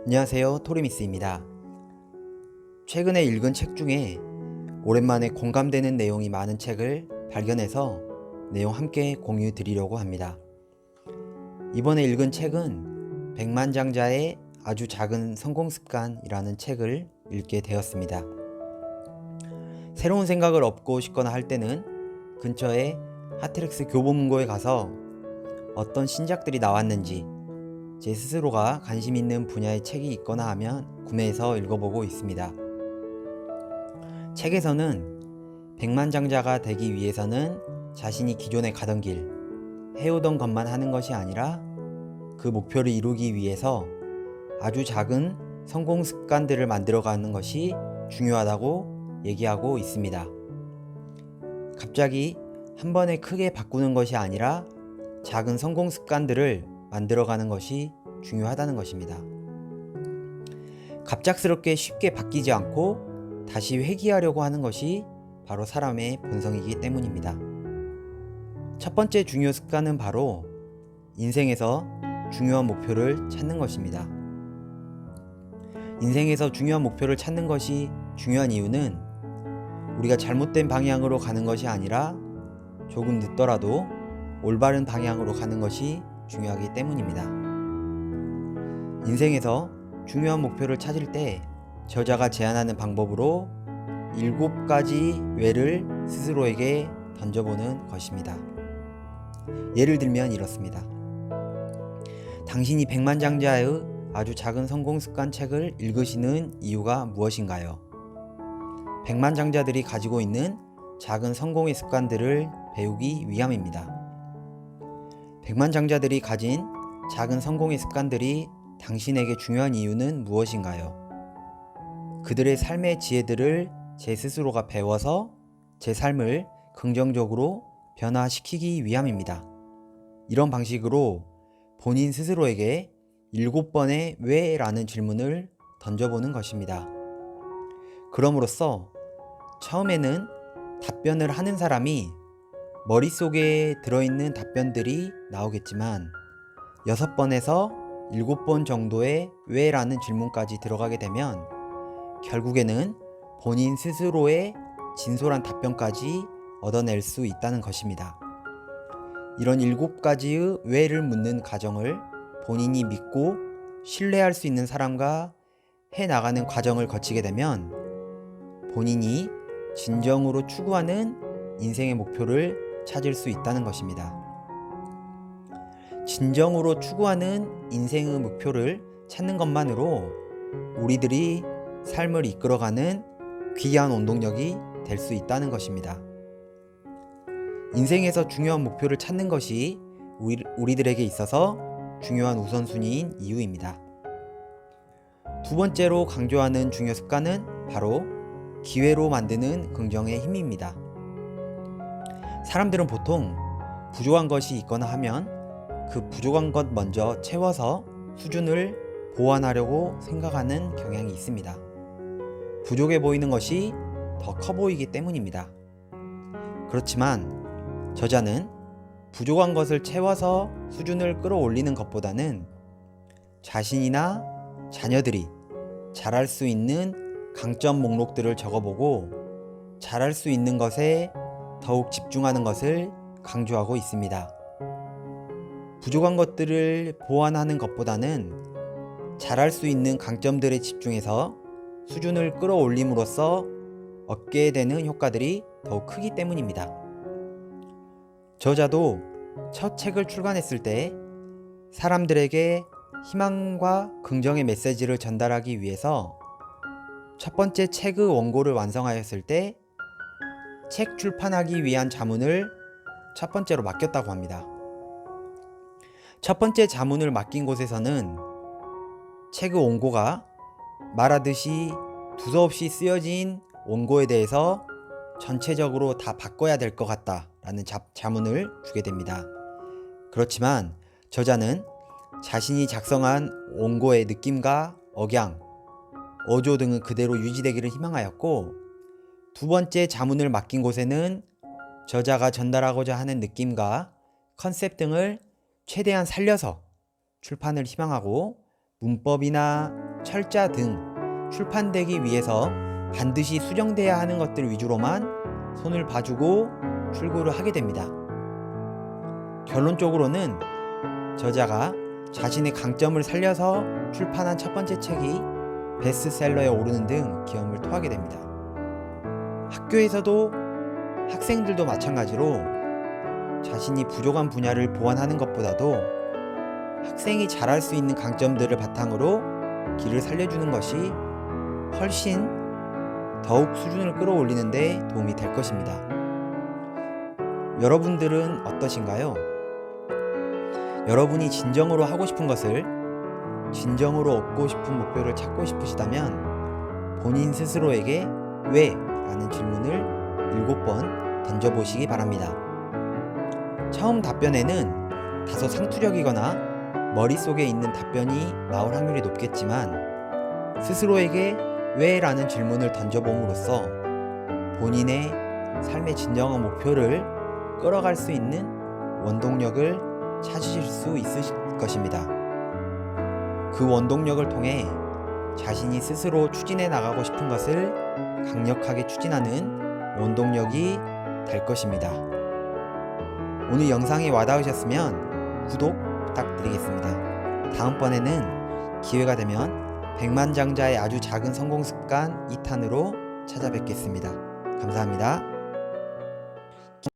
안녕하세요, 토리미스입니다. 최근에 읽은 책 중에 오랜만에 공감되는 내용이 많은 책을 발견해서 내용 함께 공유 드리려고 합니다. 이번에 읽은 책은 백만장자의 아주 작은 성공 습관이라는 책을 읽게 되었습니다. 새로운 생각을 얻고 싶거나 할 때는 근처에 하트렉스 교보문고에 가서 어떤 신작들이 나왔는지 제 스스로가 관심 있는 분야의 책이 있거나 하면 구매해서 읽어보고 있습니다. 책에서는 백만장자가 되기 위해서는 자신이 기존에 가던 길, 해오던 것만 하는 것이 아니라 그 목표를 이루기 위해서 아주 작은 성공 습관들을 만들어가는 것이 중요하다고 얘기하고 있습니다. 갑자기 한 번에 크게 바꾸는 것이 아니라 작은 성공 습관들을 만들어가는 것이 중요하다는 것입니다. 갑작스럽게 쉽게 바뀌지 않고 다시 회귀하려고 하는 것이 바로 사람의 본성이기 때문입니다. 첫 번째 중요 습관은 바로 인생에서 중요한 목표를 찾는 것입니다. 인생에서 중요한 목표를 찾는 것이 중요한 이유는 우리가 잘못된 방향으로 가는 것이 아니라 조금 늦더라도 올바른 방향으로 가는 것이 중요하기 때문입니다. 인생에서 중요한 목표를 찾을 때 저자가 제안하는 방법으로 7가지 왜를 스스로에게 던져보는 것입니다. 예를 들면 이렇습니다. 당신이 백만장자의 아주 작은 성공 습관 책을 읽으시는 이유가 무엇인가요? 백만장자들이 가지고 있는 작은 성공의 습관들을 배우기 위함입니다. 백만장자들이 가진 작은 성공의 습관들이 당신에게 중요한 이유는 무엇인가요? 그들의 삶의 지혜들을 제 스스로가 배워서 제 삶을 긍정적으로 변화시키기 위함입니다. 이런 방식으로 본인 스스로에게 7번의 왜? 라는 질문을 던져보는 것입니다. 그럼으로써 처음에는 답변을 하는 사람이 머릿속에 들어있는 답변들이 나오겠지만 6번에서 7번 정도의 왜? 라는 질문까지 들어가게 되면 결국에는 본인 스스로의 진솔한 답변까지 얻어낼 수 있다는 것입니다. 이런 7가지의 왜를 묻는 과정을 본인이 믿고 신뢰할 수 있는 사람과 해나가는 과정을 거치게 되면 본인이 진정으로 추구하는 인생의 목표를 찾을 수 있다는 것입니다. 진정으로 추구하는 인생의 목표를 찾는 것만으로 우리들이 삶을 이끌어가는 귀한 원동력이 될 수 있다는 것입니다. 인생에서 중요한 목표를 찾는 것이 우리들에게 있어서 중요한 우선순위인 이유입니다. 두 번째로 강조하는 중요 습관은 바로 기회로 만드는 긍정의 힘입니다. 사람들은 보통 부족한 것이 있거나 하면 그 부족한 것 먼저 채워서 수준을 보완하려고 생각하는 경향이 있습니다. 부족해 보이는 것이 더 커 보이기 때문입니다. 그렇지만 저자는 부족한 것을 채워서 수준을 끌어올리는 것보다는 자신이나 자녀들이 잘할 수 있는 강점 목록들을 적어보고 잘할 수 있는 것에 더욱 집중하는 것을 강조하고 있습니다. 부족한 것들을 보완하는 것보다는 잘할 수 있는 강점들에 집중해서 수준을 끌어올림으로써 얻게 되는 효과들이 더욱 크기 때문입니다. 저자도 첫 책을 출간했을 때 사람들에게 희망과 긍정의 메시지를 전달하기 위해서 첫 번째 책의 원고를 완성하였을 때 책 출판하기 위한 자문을 첫 번째로 맡겼다고 합니다. 첫 번째 자문을 맡긴 곳에서는 책의 원고가 말하듯이 두서없이 쓰여진 원고에 대해서 전체적으로 다 바꿔야 될 것 같다라는 자문을 주게 됩니다. 그렇지만 저자는 자신이 작성한 원고의 느낌과 억양, 어조 등은 그대로 유지되기를 희망하였고 두 번째 자문을 맡긴 곳에는 저자가 전달하고자 하는 느낌과 컨셉 등을 최대한 살려서 출판을 희망하고 문법이나 철자 등 출판되기 위해서 반드시 수정돼야 하는 것들 위주로만 손을 봐주고 출고를 하게 됩니다. 결론적으로는 저자가 자신의 강점을 살려서 출판한 첫 번째 책이 베스트셀러에 오르는 등 기염을 토하게 됩니다. 학교에서도 학생들도 마찬가지로 자신이 부족한 분야를 보완하는 것보다도 학생이 잘할 수 있는 강점들을 바탕으로 길을 살려주는 것이 훨씬 더욱 수준을 끌어올리는 데 도움이 될 것입니다. 여러분들은 어떠신가요? 여러분이 진정으로 하고 싶은 것을, 진정으로 얻고 싶은 목표를 찾고 싶으시다면 본인 스스로에게 왜? 라는 질문을 7번 던져보시기 바랍니다. 처음 답변에는 다소 상투적이거나 머릿속에 있는 답변이 나올 확률이 높겠지만 스스로에게 왜? 라는 질문을 던져봄으로써 본인의 삶의 진정한 목표를 끌어갈 수 있는 원동력을 찾으실 수 있으실 것입니다. 그 원동력을 통해 자신이 스스로 추진해 나가고 싶은 것을 강력하게 추진하는 원동력이 될 것입니다. 오늘 영상이 와닿으셨으면 구독 부탁드리겠습니다. 다음번에는 기회가 되면 백만장자의 아주 작은 성공 습관 2탄으로 찾아뵙겠습니다. 감사합니다.